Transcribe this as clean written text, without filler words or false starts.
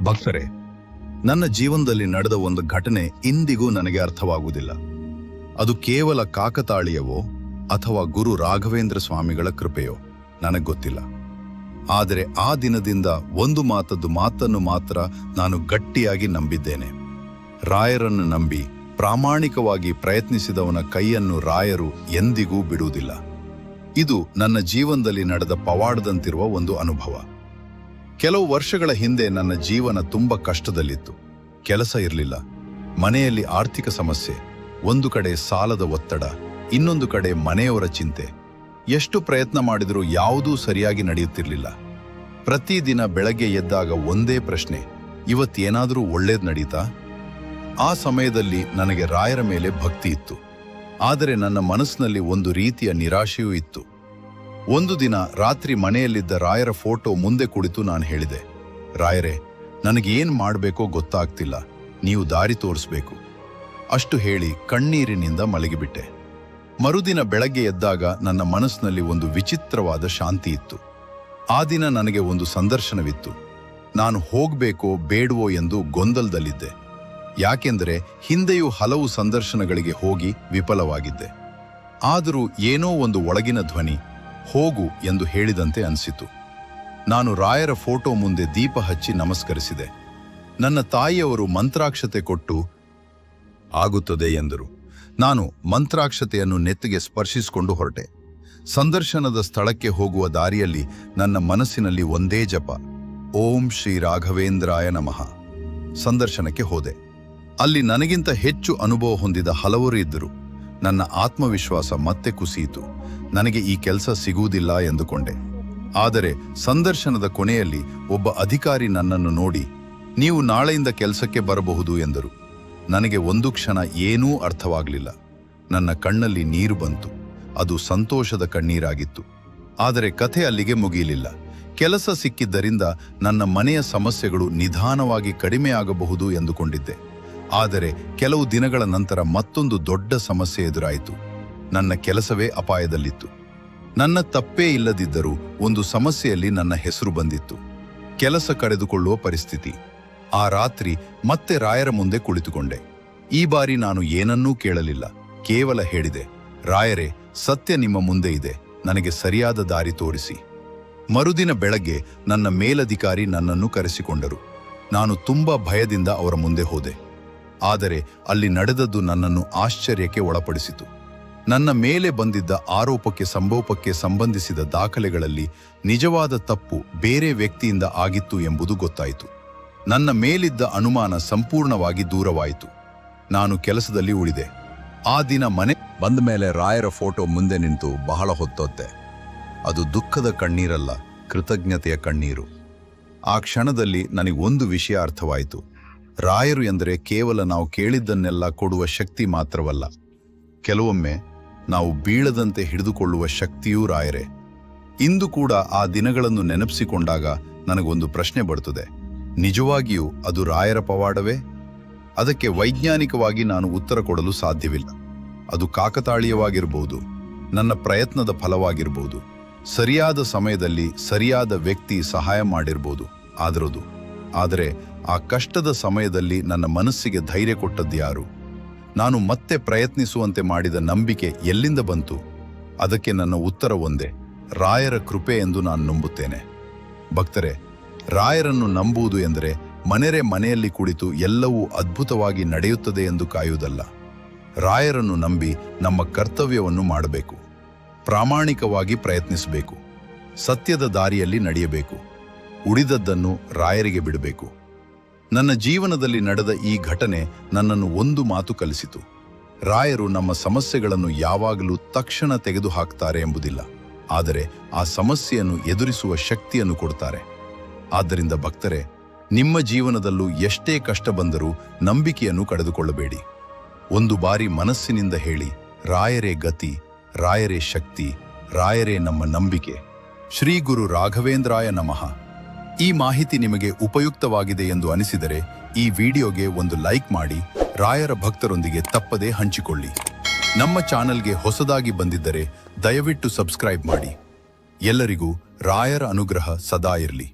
ಭಕ್ತರೇ, ನನ್ನ ಜೀವನದಲ್ಲಿ ನಡೆದ ಒಂದು ಘಟನೆ ಇಂದಿಗೂ ನನಗೆ ಅರ್ಥವಾಗುವುದಿಲ್ಲ. ಅದು ಕೇವಲ ಕಾಕತಾಳೀಯವೋ ಅಥವಾ ಗುರು ರಾಘವೇಂದ್ರ ಸ್ವಾಮಿಗಳ ಕೃಪೆಯೋ ನನಗೆ ಗೊತ್ತಿಲ್ಲ. ಆದರೆ ಆ ದಿನದಿಂದ ಒಂದು ಮಾತನ್ನು ಮಾತ್ರ ನಾನು ಗಟ್ಟಿಯಾಗಿ ನಂಬಿದ್ದೇನೆ. ರಾಯರನ್ನು ನಂಬಿ ಪ್ರಾಮಾಣಿಕವಾಗಿ ಪ್ರಯತ್ನಿಸಿದವನ ಕೈಯನ್ನು ರಾಯರು ಎಂದಿಗೂ ಬಿಡುವುದಿಲ್ಲ. ಇದು ನನ್ನ ಜೀವನದಲ್ಲಿ ನಡೆದ ಪವಾಡದಂತಿರುವ ಒಂದು ಅನುಭವ. ಕೆಲವು ವರ್ಷಗಳ ಹಿಂದೆ ನನ್ನ ಜೀವನ ತುಂಬ ಕಷ್ಟದಲ್ಲಿತ್ತು. ಕೆಲಸ ಇರಲಿಲ್ಲ, ಮನೆಯಲ್ಲಿ ಆರ್ಥಿಕ ಸಮಸ್ಯೆ, ಒಂದು ಕಡೆ ಸಾಲದ ಒತ್ತಡ, ಇನ್ನೊಂದು ಕಡೆ ಮನೆಯವರ ಚಿಂತೆ. ಎಷ್ಟು ಪ್ರಯತ್ನ ಮಾಡಿದರೂ ಯಾವುದೂ ಸರಿಯಾಗಿ ನಡೆಯುತ್ತಿರಲಿಲ್ಲ. ಪ್ರತಿದಿನ ಬೆಳಗ್ಗೆ ಎದ್ದಾಗ ಒಂದೇ ಪ್ರಶ್ನೆ, ಇವತ್ತೇನಾದರೂ ಒಳ್ಳೇದು ನಡೀತಾ? ಆ ಸಮಯದಲ್ಲಿ ನನಗೆ ರಾಯರ ಮೇಲೆ ಭಕ್ತಿ ಇತ್ತು, ಆದರೆ ನನ್ನ ಮನಸ್ಸಿನಲ್ಲಿ ಒಂದು ರೀತಿಯ ನಿರಾಶೆಯೂ ಇತ್ತು. ಒಂದು ದಿನ ರಾತ್ರಿ ಮನೆಯಲ್ಲಿದ್ದ ರಾಯರ ಫೋಟೋ ಮುಂದೆ ಕುಳಿತು ನಾನು ಹೇಳಿದೆ, ರಾಯರೇ, ನನಗೇನು ಮಾಡಬೇಕೋ ಗೊತ್ತಾಗ್ತಿಲ್ಲ, ನೀವು ದಾರಿ ತೋರಿಸ್ಬೇಕು. ಅಷ್ಟು ಹೇಳಿ ಕಣ್ಣೀರಿನಿಂದ ಮಲಗಿಬಿಟ್ಟೆ. ಮರುದಿನ ಬೆಳಗ್ಗೆ ಎದ್ದಾಗ ನನ್ನ ಮನಸ್ಸಿನಲ್ಲಿ ಒಂದು ವಿಚಿತ್ರವಾದ ಶಾಂತಿ ಇತ್ತು. ಆ ದಿನ ನನಗೆ ಒಂದು ಸಂದರ್ಶನವಿತ್ತು. ನಾನು ಹೋಗಬೇಕೋ ಬೇಡವೋ ಎಂದು ಗೊಂದಲದಲ್ಲಿದ್ದೆ. ಯಾಕೆಂದರೆ ಹಿಂದೆಯೂ ಹಲವು ಸಂದರ್ಶನಗಳಿಗೆ ಹೋಗಿ ವಿಫಲವಾಗಿದ್ದೆ. ಆದರೂ ಏನೋ ಒಂದು ಒಳಗಿನ ಧ್ವನಿ ಹೋಗು ಎಂದು ಹೇಳಿದಂತೆ ಅನಿಸಿತು. ನಾನು ರಾಯರ ಫೋಟೋ ಮುಂದೆ ದೀಪ ಹಚ್ಚಿ ನಮಸ್ಕರಿಸಿದೆ. ನನ್ನ ತಾಯಿಯವರು ಮಂತ್ರಾಕ್ಷತೆ ಕೊಟ್ಟು ಆಗುತ್ತದೆ ಎಂದರು. ನಾನು ಮಂತ್ರಾಕ್ಷತೆಯನ್ನು ನೆತ್ತಿಗೆ ಸ್ಪರ್ಶಿಸಿಕೊಂಡು ಹೊರಟೆ. ಸಂದರ್ಶನದ ಸ್ಥಳಕ್ಕೆ ಹೋಗುವ ದಾರಿಯಲ್ಲಿ ನನ್ನ ಮನಸ್ಸಿನಲ್ಲಿ ಒಂದೇ ಜಪ, ಓಂ ಶ್ರೀ ರಾಘವೇಂದ್ರಾಯ ನಮಃ. ಸಂದರ್ಶನಕ್ಕೆ ಹೋದೆ. ಅಲ್ಲಿ ನನಗಿಂತ ಹೆಚ್ಚು ಅನುಭವ ಹೊಂದಿದ ಹಲವರು ಇದ್ದರು. ನನ್ನ ಆತ್ಮವಿಶ್ವಾಸ ಮತ್ತೆ ಕುಸಿಯಿತು. ನನಗೆ ಈ ಕೆಲಸ ಸಿಗುವುದಿಲ್ಲ ಎಂದುಕೊಂಡೆ. ಆದರೆ ಸಂದರ್ಶನದ ಕೊನೆಯಲ್ಲಿ ಒಬ್ಬ ಅಧಿಕಾರಿ ನನ್ನನ್ನು ನೋಡಿ, ನೀವು ನಾಳೆಯಿಂದ ಕೆಲಸಕ್ಕೆ ಬರಬಹುದು ಎಂದರು. ನನಗೆ ಒಂದು ಕ್ಷಣ ಏನೂ ಅರ್ಥವಾಗಲಿಲ್ಲ. ನನ್ನ ಕಣ್ಣಲ್ಲಿ ನೀರು ಬಂತು. ಅದು ಸಂತೋಷದ ಕಣ್ಣೀರಾಗಿತ್ತು. ಆದರೆ ಕಥೆ ಅಲ್ಲಿಗೆ ಮುಗಿಯಲಿಲ್ಲ. ಕೆಲಸ ಸಿಕ್ಕಿದ್ದರಿಂದ ನನ್ನ ಮನೆಯ ಸಮಸ್ಯೆಗಳು ನಿಧಾನವಾಗಿ ಕಡಿಮೆಯಾಗಬಹುದು ಎಂದುಕೊಂಡಿದ್ದೆ. ಆದರೆ ಕೆಲವು ದಿನಗಳ ನಂತರ ಮತ್ತೊಂದು ದೊಡ್ಡ ಸಮಸ್ಯೆ ಎದುರಾಯಿತು. ನನ್ನ ಕೆಲಸವೇ ಅಪಾಯದಲ್ಲಿತ್ತು. ನನ್ನ ತಪ್ಪೇ ಇಲ್ಲದಿದ್ದರೂ ಒಂದು ಸಮಸ್ಯೆಯಲ್ಲಿ ನನ್ನ ಹೆಸರು ಬಂದಿತ್ತು. ಕೆಲಸ ಕಳೆದುಕೊಳ್ಳುವ ಪರಿಸ್ಥಿತಿ. ಆ ರಾತ್ರಿ ಮತ್ತೆ ರಾಯರ ಮುಂದೆ ಕುಳಿತುಕೊಂಡೆ. ಈ ಬಾರಿ ನಾನು ಏನನ್ನೂ ಕೇಳಲಿಲ್ಲ. ಕೇವಲ ಹೇಳಿದೆ, ರಾಯರೇ, ಸತ್ಯ ನಿಮ್ಮ ಮುಂದೆ ಇದೆ, ನನಗೆ ಸರಿಯಾದ ದಾರಿ ತೋರಿಸಿ. ಮರುದಿನ ಬೆಳಗ್ಗೆ ನನ್ನ ಮೇಲಧಿಕಾರಿ ನನ್ನನ್ನು ಕರೆಸಿಕೊಂಡರು. ನಾನು ತುಂಬಾ ಭಯದಿಂದ ಅವರ ಮುಂದೆ ಹೋದೆ. ಆದರೆ ಅಲ್ಲಿ ನಡೆದದ್ದು ನನ್ನನ್ನು ಆಶ್ಚರ್ಯಕ್ಕೆ ಒಳಪಡಿಸಿತು. ನನ್ನ ಮೇಲೆ ಬಂದಿದ್ದ ಆರೋಪಕ್ಕೆ ಸಂಬಂಧಿಸಿದ ದಾಖಲೆಗಳಲ್ಲಿ ನಿಜವಾದ ತಪ್ಪು ಬೇರೆ ವ್ಯಕ್ತಿಯಿಂದ ಆಗಿತ್ತು ಎಂಬುದು ಗೊತ್ತಾಯಿತು. ನನ್ನ ಮೇಲಿದ್ದ ಅನುಮಾನ ಸಂಪೂರ್ಣವಾಗಿ ದೂರವಾಯಿತು. ನಾನು ಕೆಲಸದಲ್ಲಿ ಉಳಿದೆ. ಆ ದಿನ ಮನೆ ಬಂದ ಮೇಲೆ ರಾಯರ ಫೋಟೋ ಮುಂದೆ ನಿಂತು ಬಹಳ ಹೊತ್ತೊತ್ತೆ. ಅದು ದುಃಖದ ಕಣ್ಣೀರಲ್ಲ, ಕೃತಜ್ಞತೆಯ ಕಣ್ಣೀರು. ಆ ಕ್ಷಣದಲ್ಲಿ ನನಗೊಂದು ವಿಷಯ ಅರ್ಥವಾಯಿತು. ರಾಯರು ಎಂದರೆ ಕೇವಲ ನಾವು ಕೇಳಿದ್ದನ್ನೆಲ್ಲ ಕೊಡುವ ಶಕ್ತಿ ಮಾತ್ರವಲ್ಲ, ಕೆಲವೊಮ್ಮೆ ನಾವು ಬೀಳದಂತೆ ಹಿಡಿದುಕೊಳ್ಳುವ ಶಕ್ತಿಯೂ ರಾಯರೇ. ಇಂದು ಕೂಡ ಆ ದಿನಗಳನ್ನು ನೆನಪಿಸಿಕೊಂಡಾಗ ನನಗೊಂದು ಪ್ರಶ್ನೆ ಬರುತ್ತದೆ, ನಿಜವಾಗಿಯೂ ಅದು ರಾಯರ ಪವಾಡವೇ? ಅದಕ್ಕೆ ವೈಜ್ಞಾನಿಕವಾಗಿ ನಾನು ಉತ್ತರ ಕೊಡಲು ಸಾಧ್ಯವಿಲ್ಲ. ಅದು ಕಾಕತಾಳೀಯವಾಗಿರಬಹುದು, ನನ್ನ ಪ್ರಯತ್ನದ ಫಲವಾಗಿರಬಹುದು, ಸರಿಯಾದ ಸಮಯದಲ್ಲಿ ಸರಿಯಾದ ವ್ಯಕ್ತಿ ಸಹಾಯ ಮಾಡಿರಬಹುದು. ಆದರೆ ಆ ಕಷ್ಟದ ಸಮಯದಲ್ಲಿ ನನ್ನ ಮನಸ್ಸಿಗೆ ಧೈರ್ಯ ಕೊಟ್ಟದ್ಯಾರು? ನಾನು ಮತ್ತೆ ಪ್ರಯತ್ನಿಸುವಂತೆ ಮಾಡಿದ ನಂಬಿಕೆ ಎಲ್ಲಿಂದ ಬಂತು? ಅದಕ್ಕೆ ನನ್ನ ಉತ್ತರ ಒಂದೇ, ರಾಯರ ಕೃಪೆ ಎಂದು ನಾನು ನಂಬುತ್ತೇನೆ. ಭಕ್ತರೇ, ರಾಯರನ್ನು ನಂಬುವುದು ಎಂದರೆ ಮನೆಯಲ್ಲಿ ಕುಳಿತು ಎಲ್ಲವೂ ಅದ್ಭುತವಾಗಿ ನಡೆಯುತ್ತದೆ ಎಂದು ಕಾಯುವುದಲ್ಲ. ರಾಯರನ್ನು ನಂಬಿ ನಮ್ಮ ಕರ್ತವ್ಯವನ್ನು ಮಾಡಬೇಕು, ಪ್ರಾಮಾಣಿಕವಾಗಿ ಪ್ರಯತ್ನಿಸಬೇಕು, ಸತ್ಯದ ದಾರಿಯಲ್ಲಿ ನಡೆಯಬೇಕು, ಉಳಿದದ್ದನ್ನು ರಾಯರಿಗೆ ಬಿಡಬೇಕು. ನನ್ನ ಜೀವನದಲ್ಲಿ ನಡೆದ ಈ ಘಟನೆ ನನ್ನನ್ನು ಒಂದು ಮಾತು ಕಲಿಸಿತು. ರಾಯರು ನಮ್ಮ ಸಮಸ್ಯೆಗಳನ್ನು ಯಾವಾಗಲೂ ತಕ್ಷಣ ತೆಗೆದುಹಾಕ್ತಾರೆ ಎಂಬುದಿಲ್ಲ, ಆದರೆ ಆ ಸಮಸ್ಯೆಯನ್ನು ಎದುರಿಸುವ ಶಕ್ತಿಯನ್ನು ಕೊಡ್ತಾರೆ. ಆದ್ದರಿಂದ ಭಕ್ತರೇ, ನಿಮ್ಮ ಜೀವನದಲ್ಲೂ ಎಷ್ಟೇ ಕಷ್ಟ ಬಂದರೂ ನಂಬಿಕೆಯನ್ನು ಕಳೆದುಕೊಳ್ಳಬೇಡಿ. ಒಂದು ಬಾರಿ ಮನಸ್ಸಿನಿಂದ ಹೇಳಿ, ರಾಯರೇ ಗತಿ, ರಾಯರೇ ಶಕ್ತಿ, ರಾಯರೇ ನಮ್ಮ ನಂಬಿಕೆ. ಶ್ರೀ ಗುರು ರಾಘವೇಂದ್ರಾಯ ನಮಃ. ಈ ಮಾಹಿತಿ ನಿಮಗೆ ಉಪಯುಕ್ತವಾಗಿದೆ ಎಂದು ಅನಿಸಿದರೆ ಈ ವಿಡಿಯೋಗೆ ಒಂದು ಲೈಕ್ ಮಾಡಿ, ರಾಯರ ಭಕ್ತರೊಂದಿಗೆ ತಪ್ಪದೇ ಹಂಚಿಕೊಳ್ಳಿ. ನಮ್ಮ ಚಾನೆಲ್ಗೆ ಹೊಸದಾಗಿ ಬಂದಿದ್ದರೆ ದಯವಿಟ್ಟು ಸಬ್ಸ್ಕ್ರೈಬ್ ಮಾಡಿ. ಎಲ್ಲರಿಗೂ ರಾಯರ ಅನುಗ್ರಹ ಸದಾ ಇರಲಿ.